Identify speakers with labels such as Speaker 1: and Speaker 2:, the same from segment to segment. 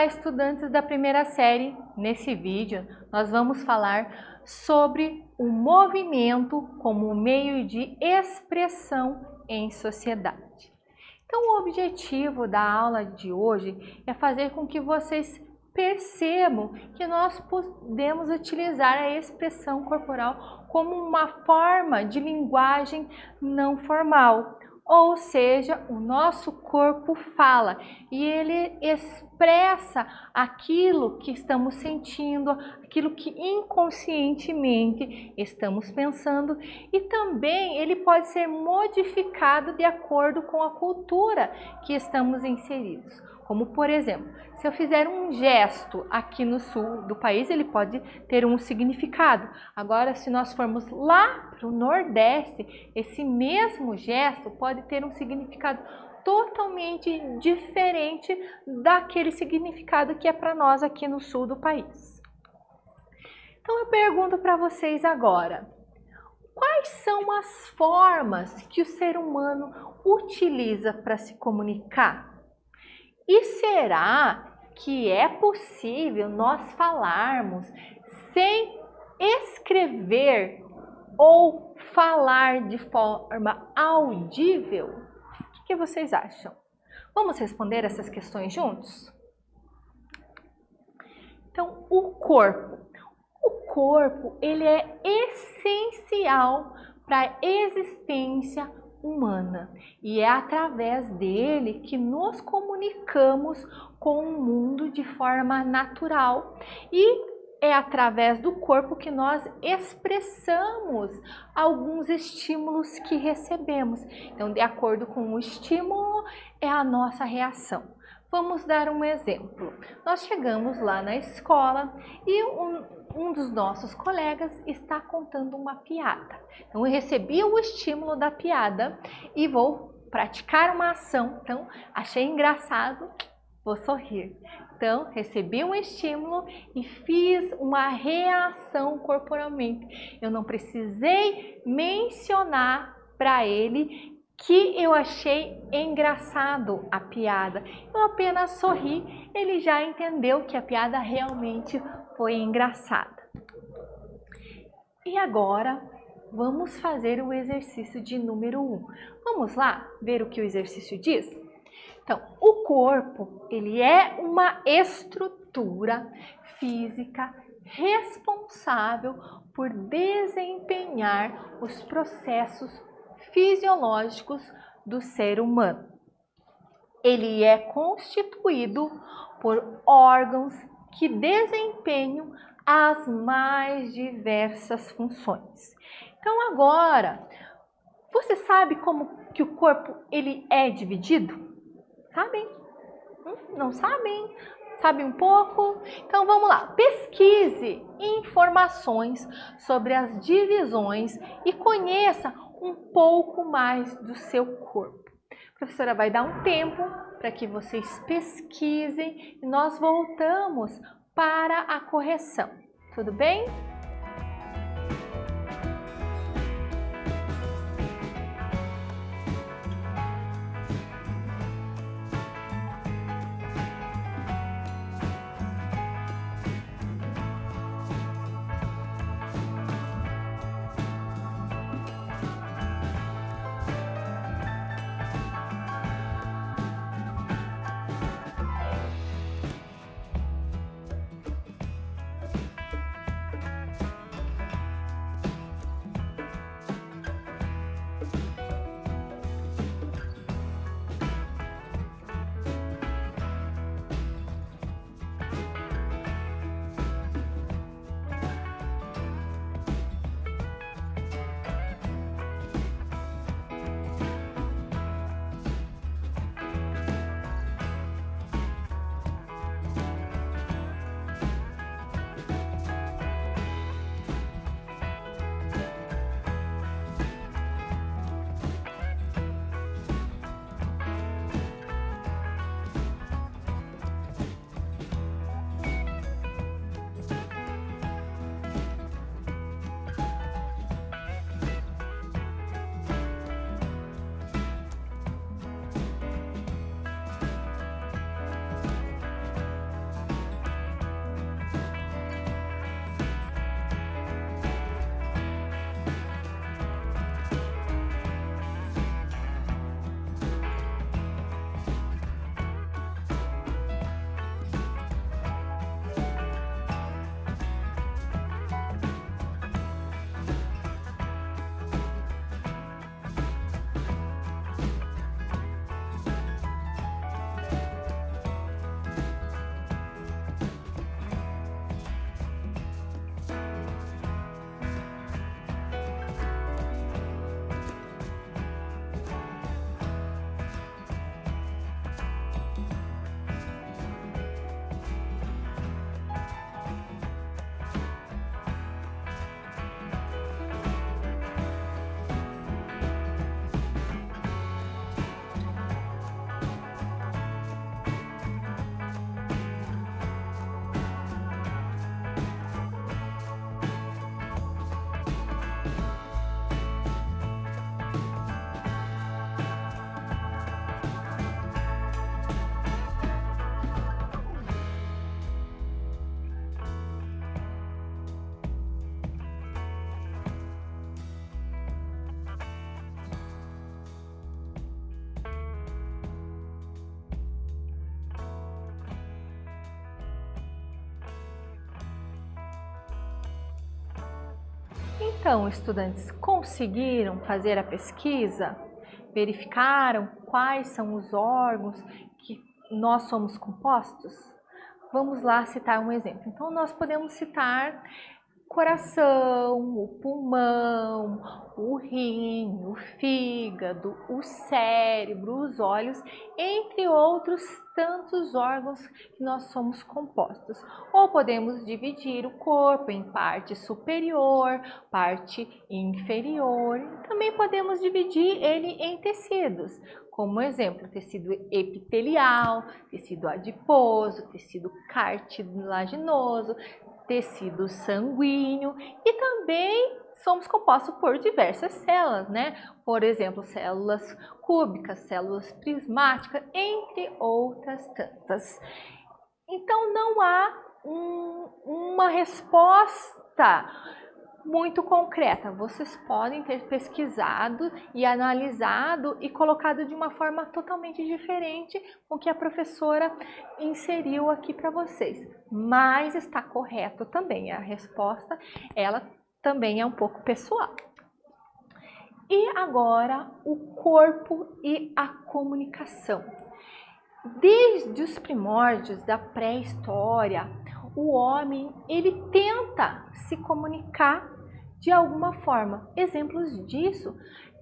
Speaker 1: estudantes da primeira série. Nesse vídeo, nós vamos falar sobre o movimento como meio de expressão em sociedade. Então, o objetivo da aula de hoje é fazer com que vocês percebam que nós podemos utilizar a expressão corporal como uma forma de linguagem não formal. Ou seja, o nosso corpo fala e ele expressa aquilo que estamos sentindo, aquilo que inconscientemente estamos pensando, e também ele pode ser modificado de acordo com a cultura que estamos inseridos. Como, por exemplo, se eu fizer um gesto aqui no sul do país, ele pode ter um significado. Agora, se nós formos lá para o Nordeste, esse mesmo gesto pode ter um significado totalmente diferente daquele significado que é para nós aqui no sul do país. Então, eu pergunto para vocês agora, quais são as formas que o ser humano utiliza para se comunicar? E será que é possível nós falarmos sem escrever ou falar de forma audível? O que vocês acham? Vamos responder essas questões juntos? Então, o corpo. O corpo, ele é essencial para a existência humana e é através dele que nos comunicamos com o mundo de forma natural e é através do corpo que nós expressamos alguns estímulos que recebemos. Então, de acordo com o estímulo, é a nossa reação. Vamos dar um exemplo. Nós chegamos lá na escola e um dos nossos colegas está contando uma piada. Então, eu recebi o estímulo da piada e vou praticar uma ação. Então, achei engraçado, vou sorrir. Então, recebi um estímulo e fiz uma reação corporalmente. Eu não precisei mencionar para ele que eu achei engraçado a piada. Eu apenas sorri, ele já entendeu que a piada realmente foi engraçada. E agora, vamos fazer o exercício de número 1. Vamos lá ver o que o exercício diz? Então, o corpo, ele é uma estrutura física responsável por desempenhar os processos fisiológicos do ser humano. Ele é constituído por órgãos que desempenham as mais diversas funções. Então agora, você sabe como que o corpo ele é dividido? Sabem? Não sabem? Sabe um pouco? Então vamos lá, pesquise informações sobre as divisões e conheça um pouco mais do seu corpo. A professora vai dar um tempo para que vocês pesquisem e nós voltamos para a correção. Tudo bem? Então, estudantes, conseguiram fazer a pesquisa? Verificaram quais são os órgãos que nós somos compostos? Vamos lá citar um exemplo. Então, nós podemos citar coração, o pulmão, o rim, o fígado, o cérebro, os olhos, entre outros tantos órgãos que nós somos compostos. Ou podemos dividir o corpo em parte superior, parte inferior. Também podemos dividir ele em tecidos, como exemplo, tecido epitelial, tecido adiposo, tecido cartilaginoso, tecido sanguíneo e também somos compostos por diversas células, né? Por exemplo, células cúbicas, células prismáticas, entre outras tantas. Então, não há uma resposta muito concreta. Vocês podem ter pesquisado e analisado e colocado de uma forma totalmente diferente o que a professora inseriu aqui para vocês. Mas está correto também. A resposta, ela também é um pouco pessoal. E agora, o corpo e a comunicação. Desde os primórdios da pré-história, o homem, ele tenta se comunicar de alguma forma. Exemplos disso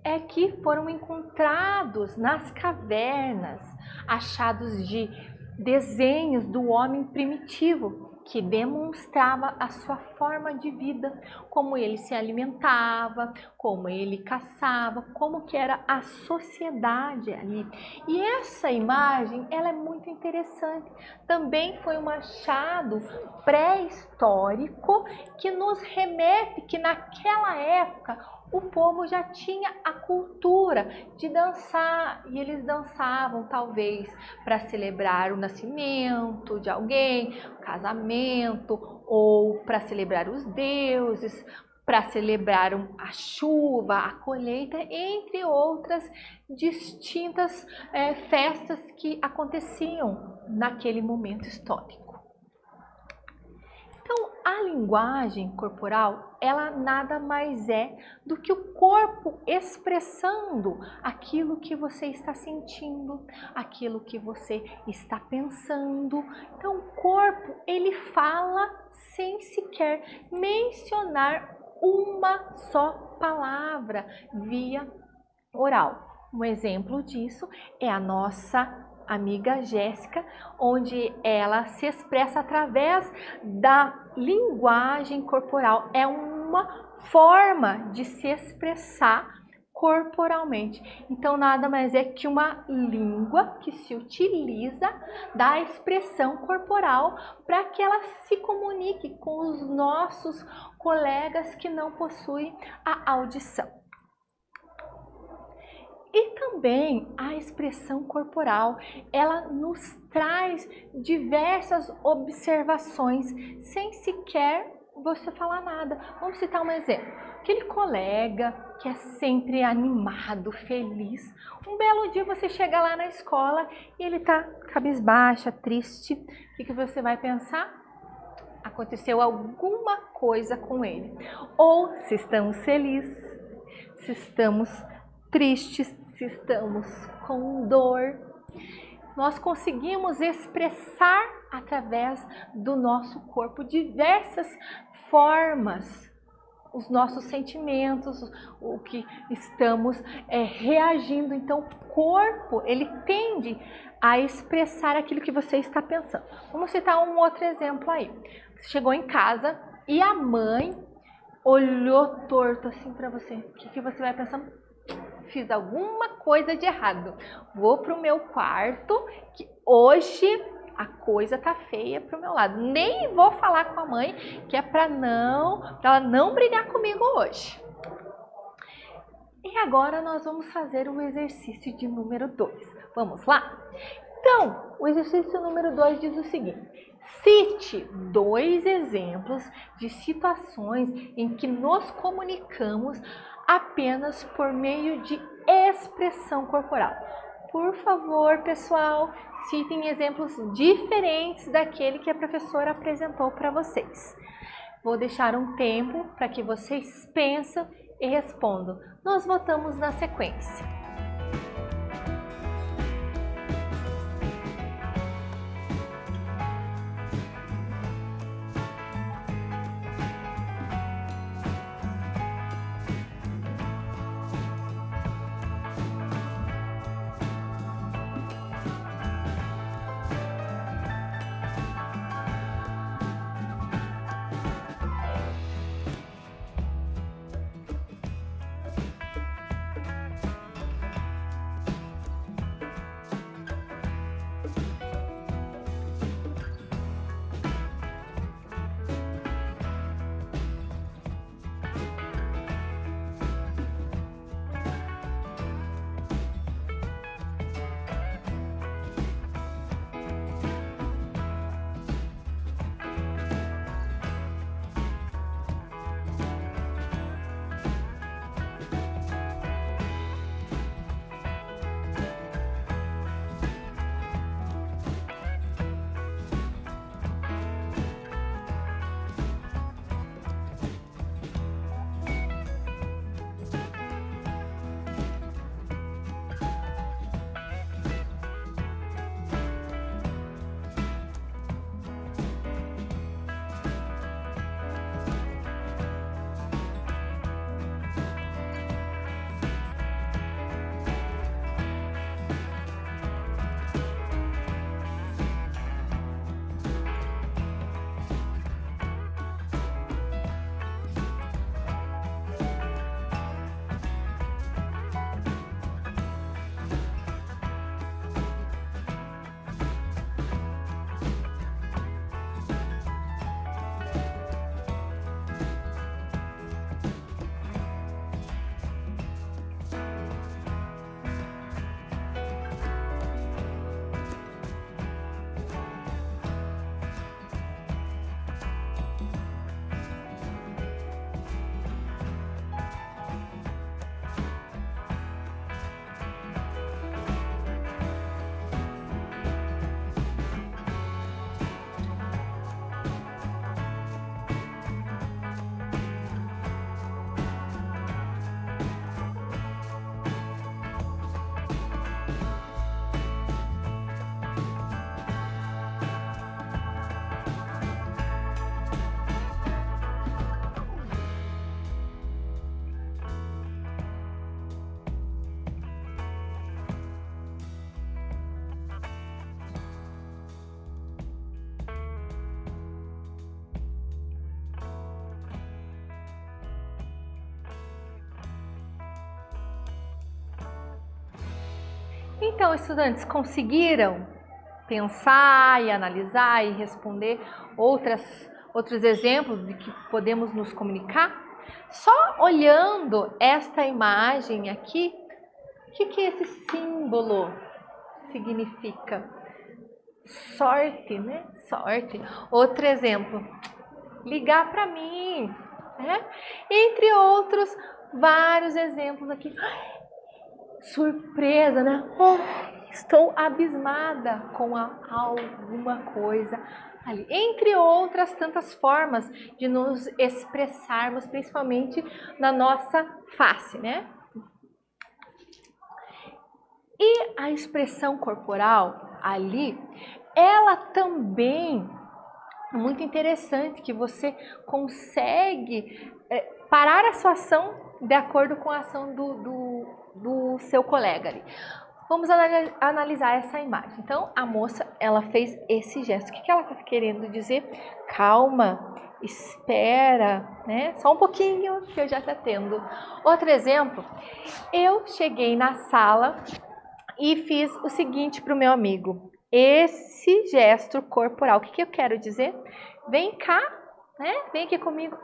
Speaker 1: é que foram encontrados nas cavernas achados de desenhos do homem primitivo que demonstrava a sua forma de vida, como ele se alimentava, como ele caçava, como que era a sociedade ali. E essa imagem, ela é muito interessante. Também foi um achado pré-histórico que nos remete que naquela época o povo já tinha a cultura de dançar e eles dançavam talvez para celebrar o nascimento de alguém, o casamento, ou para celebrar os deuses, para celebrar a chuva, a colheita, entre outras distintas festas que aconteciam naquele momento histórico. Então, a linguagem corporal, ela nada mais é do que o corpo expressando aquilo que você está sentindo, aquilo que você está pensando. Então, o corpo, ele fala sem sequer mencionar uma só palavra via oral. Um exemplo disso é a nossa amiga Jéssica, onde ela se expressa através da linguagem corporal. É uma forma de se expressar corporalmente. Então, nada mais é que uma língua que se utiliza da expressão corporal para que ela se comunique com os nossos colegas que não possuem a audição. E também a expressão corporal, ela nos traz diversas observações sem sequer você falar nada. Vamos citar um exemplo. Aquele colega que é sempre animado, feliz. Um belo dia você chega lá na escola e ele tá cabisbaixa, triste. O que você vai pensar? Aconteceu alguma coisa com ele. Ou se estamos felizes, se estamos tristes, se estamos com dor. Nós conseguimos expressar através do nosso corpo diversas formas, os nossos sentimentos, o que estamos reagindo. Então, o corpo, ele tende a expressar aquilo que você está pensando. Vamos citar um outro exemplo aí. Você chegou em casa e a mãe olhou torto assim para você. O que você vai pensando? Fiz alguma coisa de errado. Vou pro meu quarto, que hoje a coisa tá feia pro meu lado. Nem vou falar com a mãe, que é pra ela não brigar comigo hoje. E agora nós vamos fazer o exercício de número 2. Vamos lá? Então, o exercício número 2 diz o seguinte: cite 2 exemplos de situações em que nos comunicamos apenas por meio de expressão corporal. Por favor, pessoal, citem exemplos diferentes daquele que a professora apresentou para vocês. Vou deixar um tempo para que vocês pensem e respondam. Nós voltamos na sequência. Então, estudantes, conseguiram pensar e analisar e responder outros exemplos de que podemos nos comunicar? Só olhando esta imagem aqui, o que esse símbolo significa? Sorte, né? Sorte. Outro exemplo, ligar para mim, né? Entre outros, vários exemplos aqui. Surpresa, né? Oh, estou abismada com alguma coisa ali. Entre outras tantas formas de nos expressarmos, principalmente na nossa face, né? E a expressão corporal ali, ela também é muito interessante, que você consegue parar a sua ação de acordo com a ação do seu colega ali. Vamos analisar essa imagem. Então, a moça, ela fez esse gesto. O que ela está querendo dizer? Calma, espera, né? Só um pouquinho que eu já estou tendo. Outro exemplo, eu cheguei na sala e fiz o seguinte para o meu amigo. Esse gesto corporal, o que eu quero dizer? Vem cá, né? Vem aqui comigo.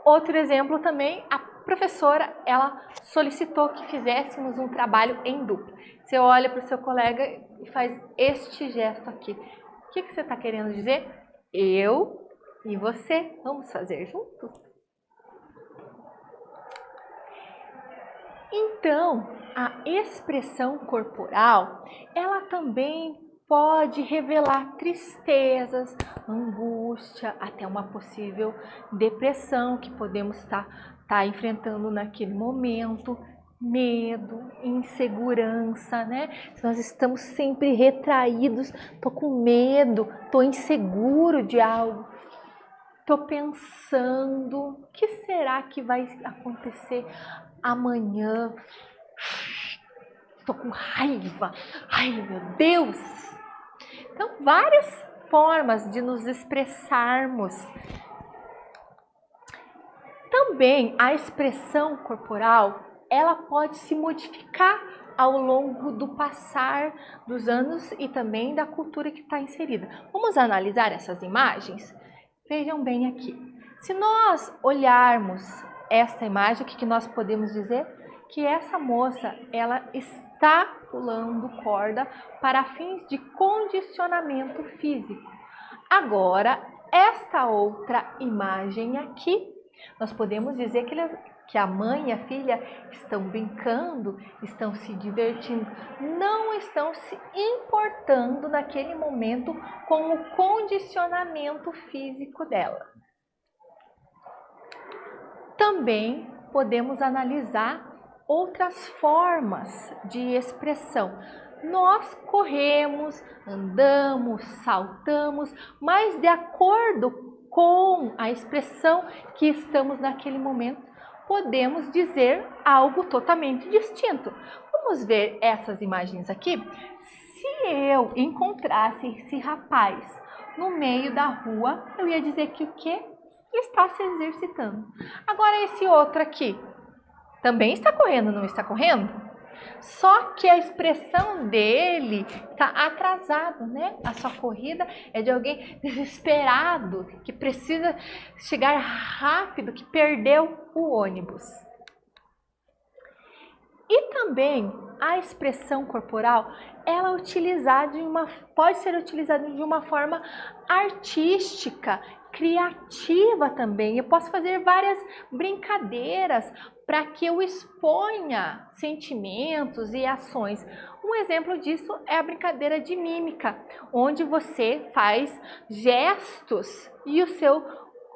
Speaker 1: Outro exemplo também, a professora, ela solicitou que fizéssemos um trabalho em dupla. Você olha para o seu colega e faz este gesto aqui. O que você está querendo dizer? Eu e você, vamos fazer juntos? Então, a expressão corporal, ela também pode revelar tristezas, angústia, até uma possível depressão que podemos estar enfrentando naquele momento, medo, insegurança, né? Se nós estamos sempre retraídos, tô com medo, tô inseguro de algo, tô pensando, o que será que vai acontecer amanhã? Tô com raiva, ai meu Deus! Então, várias formas de nos expressarmos. Também a expressão corporal, ela pode se modificar ao longo do passar dos anos e também da cultura que está inserida. Vamos analisar essas imagens? Vejam bem aqui. Se nós olharmos esta imagem, o que nós podemos dizer? Que essa moça, ela está pulando corda para fins de condicionamento físico. Agora, esta outra imagem aqui, nós podemos dizer que a mãe e a filha estão brincando, estão se divertindo, não estão se importando naquele momento com o condicionamento físico dela. Também podemos analisar outras formas de expressão. Nós corremos, andamos, saltamos, mas de acordo com a expressão que estamos naquele momento, podemos dizer algo totalmente distinto. Vamos ver essas imagens aqui? Se eu encontrasse esse rapaz no meio da rua, eu ia dizer que o quê? Ele está se exercitando. Agora esse outro aqui, também está correndo, não está correndo? Só que a expressão dele está atrasado, né? A sua corrida é de alguém desesperado, que precisa chegar rápido, que perdeu o ônibus. E também a expressão corporal, ela pode ser utilizada de uma forma artística, criativa também. Eu posso fazer várias brincadeiras para que eu exponha sentimentos e ações. Um exemplo disso é a brincadeira de mímica, onde você faz gestos e o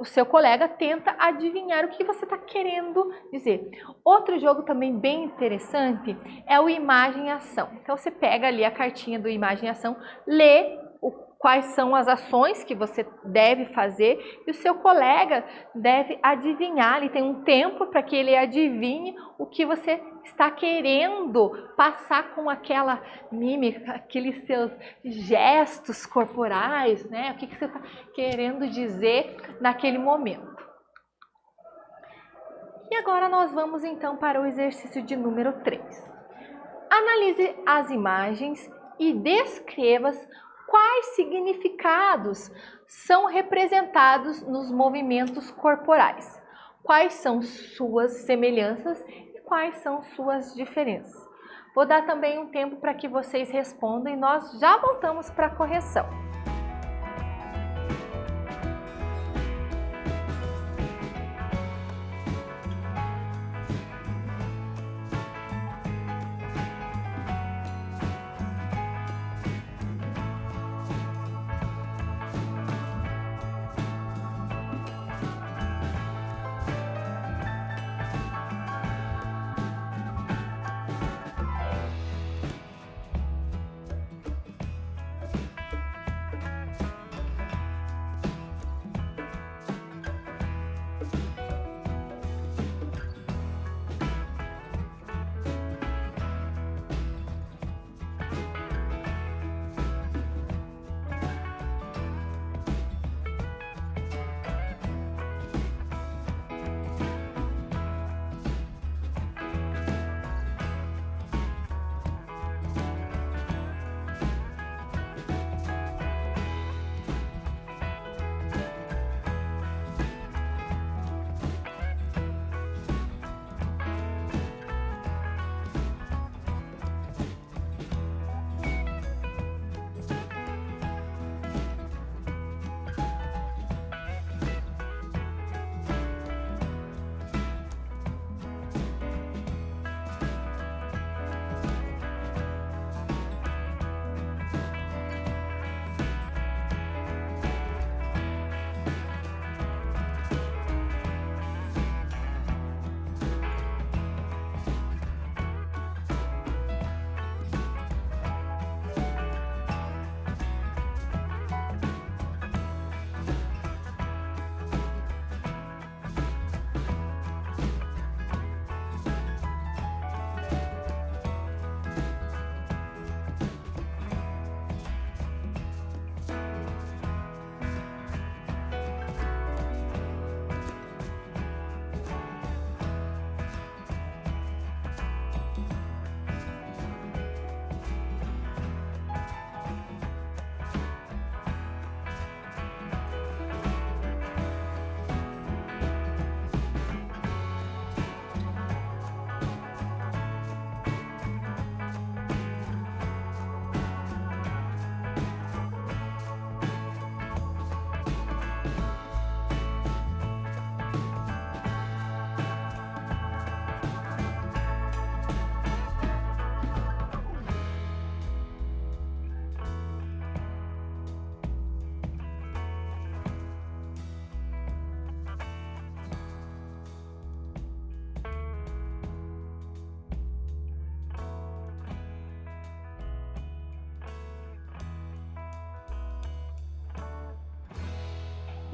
Speaker 1: seu colega tenta adivinhar o que você está querendo dizer. Outro jogo também bem interessante é o imagem e ação. Então você pega ali a cartinha do imagem e ação, lê quais são as ações que você deve fazer e o seu colega deve adivinhar. Ele tem um tempo para que ele adivinhe o que você está querendo passar com aquela mímica, aqueles seus gestos corporais, né? O que você está querendo dizer naquele momento. E agora nós vamos então para o exercício de número 3. Analise as imagens e descreva quais significados são representados nos movimentos corporais, quais são suas semelhanças e quais são suas diferenças. Vou dar também um tempo para que vocês respondam e nós já voltamos para a correção.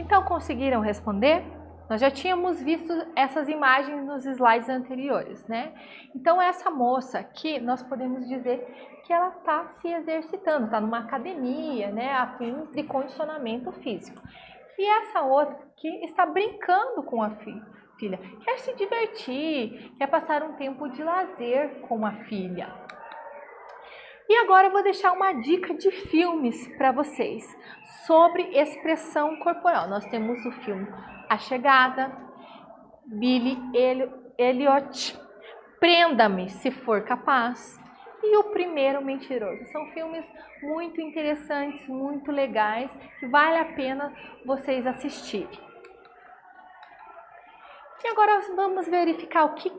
Speaker 1: Então, conseguiram responder? Nós já tínhamos visto essas imagens nos slides anteriores, né? Então, essa moça aqui, nós podemos dizer que ela está se exercitando, está numa academia, né? A fim de condicionamento físico. E essa outra que está brincando com a filha, quer se divertir, quer passar um tempo de lazer com a filha. E agora eu vou deixar uma dica de filmes para vocês sobre expressão corporal. Nós temos o filme A Chegada, Billy Elliot, Prenda-me se for capaz e O Primeiro Mentiroso. São filmes muito interessantes, muito legais, que vale a pena vocês assistirem. E agora vamos verificar o que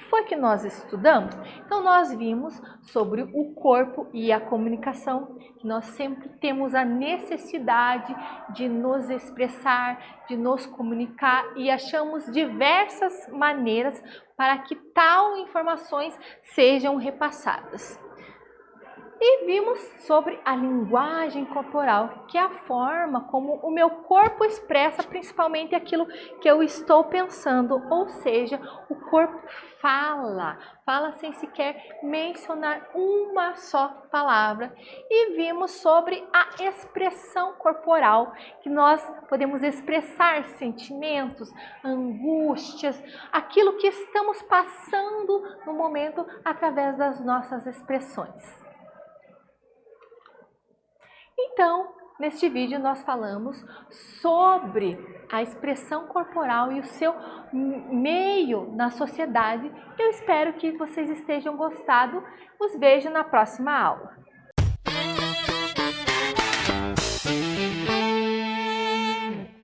Speaker 1: foi que nós estudamos. Então, nós vimos sobre o corpo e a comunicação, que nós sempre temos a necessidade de nos expressar, de nos comunicar e achamos diversas maneiras para que tal informações sejam repassadas. E vimos sobre a linguagem corporal, que é a forma como o meu corpo expressa principalmente aquilo que eu estou pensando, ou seja, o corpo fala sem sequer mencionar uma só palavra. E vimos sobre a expressão corporal, que nós podemos expressar sentimentos, angústias, aquilo que estamos passando no momento através das nossas expressões. Então, neste vídeo nós falamos sobre a expressão corporal e o seu meio na sociedade. Eu espero que vocês estejam gostando. Os vejo na próxima aula.